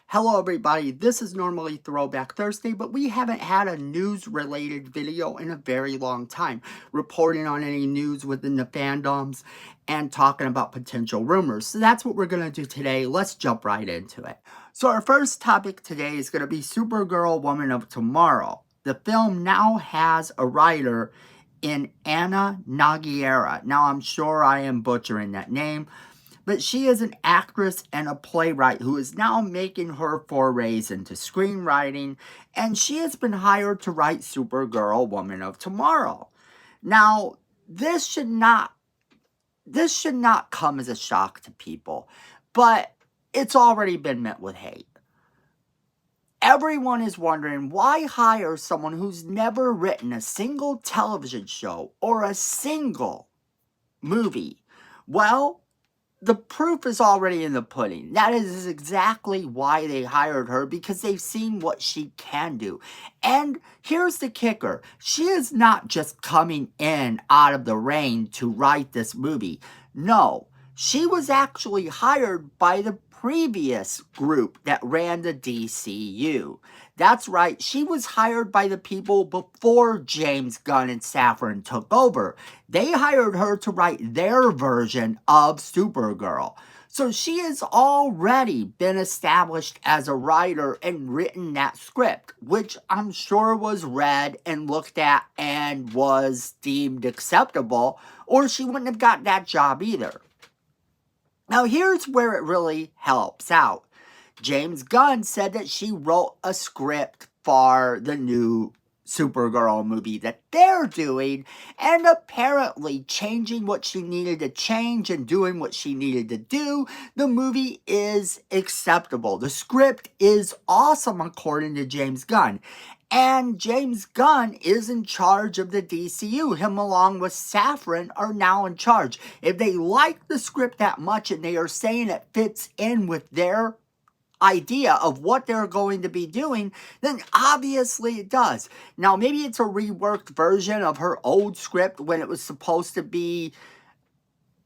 Hello everybody, this is normally Throwback Thursday, but we haven't had a news-related video in a very long time, reporting on any news within the fandoms and talking about potential rumors. So that's what we're going to do today. Let's jump right into it. So our first topic today is going to be Supergirl Woman of Tomorrow. The film now has a writer in Anna Nogueira. Now I'm sure I am butchering that name, but she is an actress and a playwright who is now making her forays into screenwriting, and she has been hired to write Supergirl Woman of Tomorrow. Now, this should not come as a shock to people, but it's already been met with hate. Everyone is wondering, why hire someone who's never written a single television show or a single movie? Well, the proof is already in the pudding. That is exactly why they hired her, because they've seen what she can do. And here's the kicker. She is not just coming in out of the rain to write this movie. No, she was actually hired by the previous group that ran the DCU. That's right, she was hired by the people before James Gunn and Safran took over. They hired her to write their version of Supergirl. So she has already been established as a writer and written that script, which I'm sure was read and looked at and was deemed acceptable, or she wouldn't have got that job either. Now here's where it really helps out. James Gunn said that she wrote a script for the new Supergirl movie that they're doing, and apparently changing what she needed to change and doing what she needed to do, the movie is acceptable. The script is awesome according to James Gunn. And James Gunn is in charge of the DCU. Him along with Safran are now in charge. If they like the script that much and they are saying it fits in with their idea of what they're going to be doing, then obviously it does. Now, maybe it's a reworked version of her old script when it was supposed to be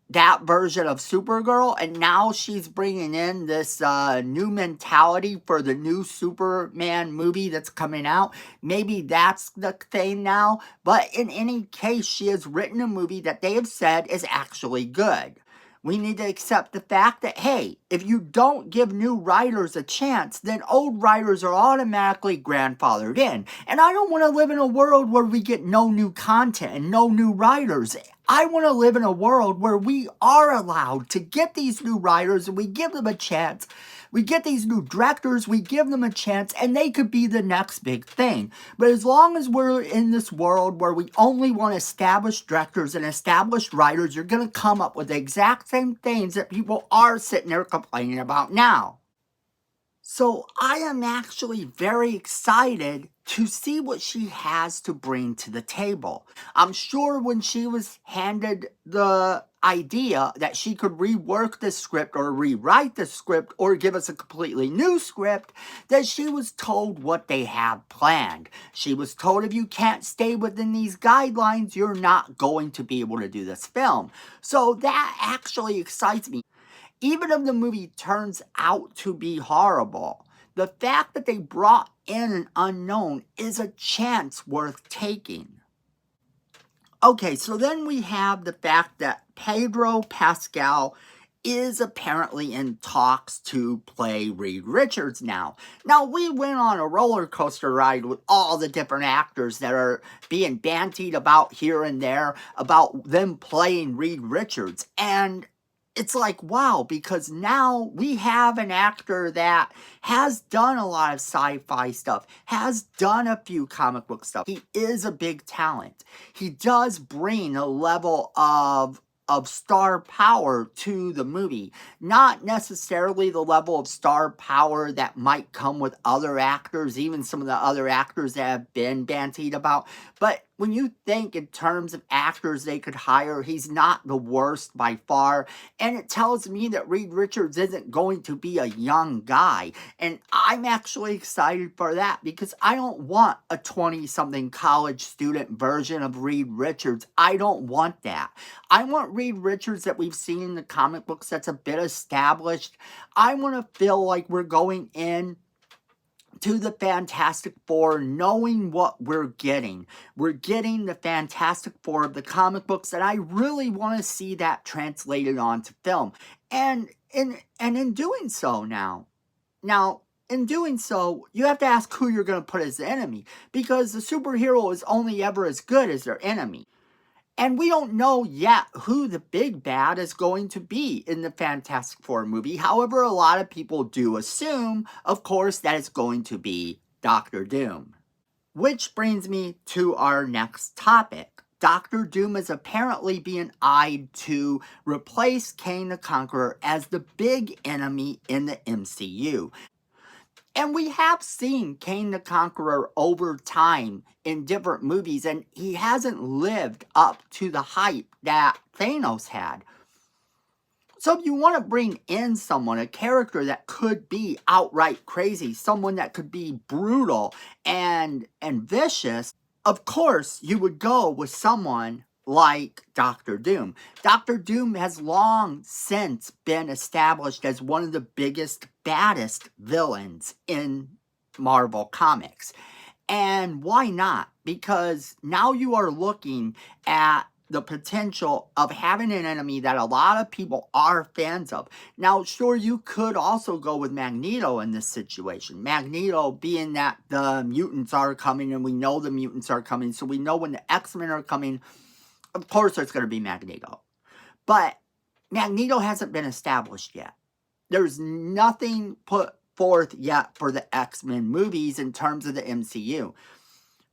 that version of Supergirl, and now she's bringing in this new mentality for the new Superman movie that's coming out. Maybe that's the thing now, but in any case, she has written a movie that they have said is actually good. We need to accept the fact that, hey, if you don't give new writers a chance, then old writers are automatically grandfathered in. And I don't want to live in a world where we get no new content and no new writers. I want to live in a world where we are allowed to get these new writers and we give them a chance. We get these new directors, we give them a chance, and they could be the next big thing. But as long as we're in this world where we only want established directors and established writers, you're going to come up with the exact same things that people are sitting there complaining about now. So I am actually very excited to see what she has to bring to the table. I'm sure when she was handed the idea that she could rework the script or rewrite the script or give us a completely new script, that she was told what they have planned. She was told, if you can't stay within these guidelines, you're not going to be able to do this film. So that actually excites me. Even if the movie turns out to be horrible, the fact that they brought in an unknown is a chance worth taking. Okay, so then we have the fact that Pedro Pascal is apparently in talks to play Reed Richards now. Now, we went on a roller coaster ride with all the different actors that are being bantied about here and there about them playing Reed Richards, and it's like, wow, because now we have an actor that has done a lot of sci-fi stuff, has done a few comic book stuff. He is a big talent. He does bring a level of star power to the movie. Not necessarily the level of star power that might come with other actors, even some of the other actors that have been bantied about, but when you think in terms of actors they could hire, he's not the worst by far. And it tells me that Reed Richards isn't going to be a young guy. And I'm actually excited for that because I don't want a 20-something college student version of Reed Richards. I don't want that. I want Reed Richards that we've seen in the comic books that's a bit established. I want to feel like we're going in to the Fantastic Four knowing what we're getting. We're getting the Fantastic Four of the comic books, and I really want to see that translated onto film. And in doing so in doing so, you have to ask who you're going to put as the enemy, because the superhero is only ever as good as their enemy. And we don't know yet who the big bad is going to be in the Fantastic Four movie. However, a lot of people do assume, of course, that it's going to be Doctor Doom. Which brings me to our next topic. Doctor Doom is apparently being eyed to replace Kang the Conqueror as the big enemy in the MCU. And we have seen Kang the Conqueror over time in different movies, and he hasn't lived up to the hype that Thanos had. So if you want to bring in someone, a character that could be outright crazy, someone that could be brutal and vicious, of course you would go with someone like Doctor Doom. Doctor Doom has long since been established as one of the biggest, baddest villains in Marvel Comics. And why not? Because now you are looking at the potential of having an enemy that a lot of people are fans of. Now, sure, you could also go with Magneto in this situation. Magneto being that the mutants are coming, and we know the mutants are coming, so we know when the X-Men are coming, of course it's going to be Magneto. But Magneto hasn't been established yet. There's nothing put forth yet for the X-Men movies in terms of the MCU.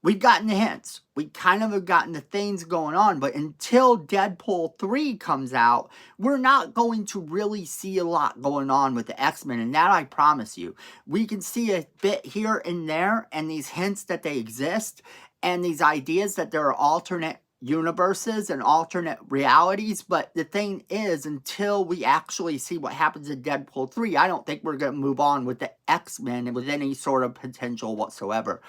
We've gotten the hints. We kind of have gotten the things going on, but until Deadpool 3 comes out, we're not going to really see a lot going on with the X-Men, and that I promise you. We can see a bit here and there, and these hints that they exist, and these ideas that there are alternate universes and alternate realities, but the thing is, until we actually see what happens in Deadpool 3, I don't think we're going to move on with the X-Men with any sort of potential whatsoever.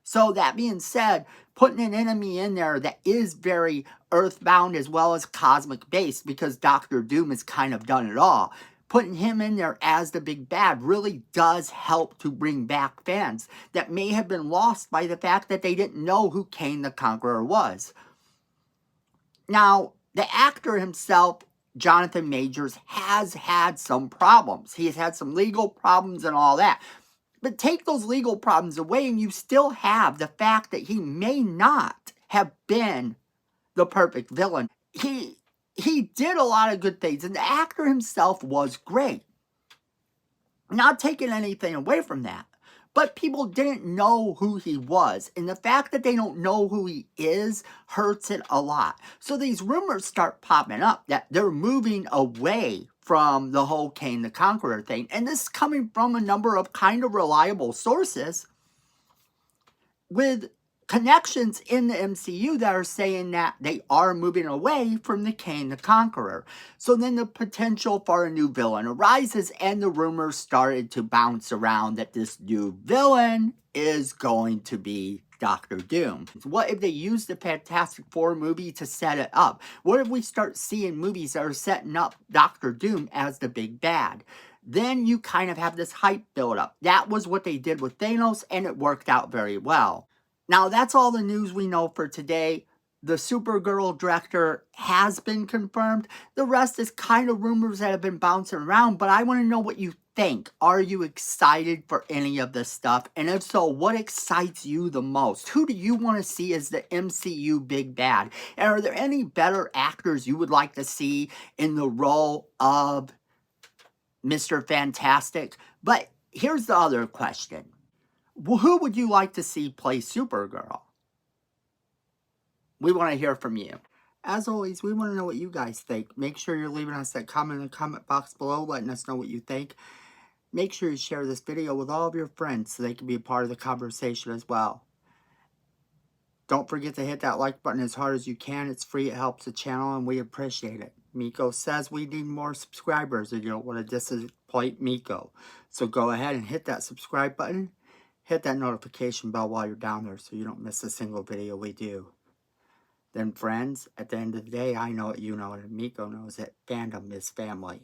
So that being said, putting an enemy in there that is very earthbound as well as cosmic based, because Doctor Doom has kind of done it all, putting him in there as the big bad really does help to bring back fans that may have been lost by the fact that they didn't know who Kang the Conqueror was. Now, the actor himself, Jonathan Majors, has had some problems. He has had some legal problems and all that. But take those legal problems away and you still have the fact that he may not have been the perfect villain. He did a lot of good things, and the actor himself was great. Not taking anything away from that. But people didn't know who he was. And the fact that they don't know who he is hurts it a lot. So these rumors start popping up that they're moving away from the whole Kang the Conqueror thing. And this is coming from a number of kind of reliable sources with connections in the MCU that are saying that they are moving away from the Kang the Conqueror. So then the potential for a new villain arises, and the rumors started to bounce around that this new villain is going to be Doctor Doom. What if they use the Fantastic Four movie to set it up? What if we start seeing movies that are setting up Doctor Doom as the big bad? Then you kind of have this hype build up. That was what they did with Thanos, and it worked out very well. Now, that's all the news we know for today. The Supergirl director has been confirmed. The rest is kind of rumors that have been bouncing around, but I want to know what you think. Are you excited for any of this stuff? And if so, what excites you the most? Who do you want to see as the MCU big bad? And are there any better actors you would like to see in the role of Mr. Fantastic? But here's the other question. Who would you like to see play Supergirl? We want to hear from you. As always, we want to know what you guys think. Make sure you're leaving us that comment in the comment box below, letting us know what you think. Make sure you share this video with all of your friends so they can be a part of the conversation as well. Don't forget to hit that like button as hard as you can. It's free, it helps the channel, and we appreciate it. Miko says we need more subscribers, and you don't want to disappoint Miko. So go ahead and hit that subscribe button. Hit that notification bell while you're down there so you don't miss a single video we do. Then friends, at the end of the day, I know it, you know it, and Miko knows it. Fandom is family.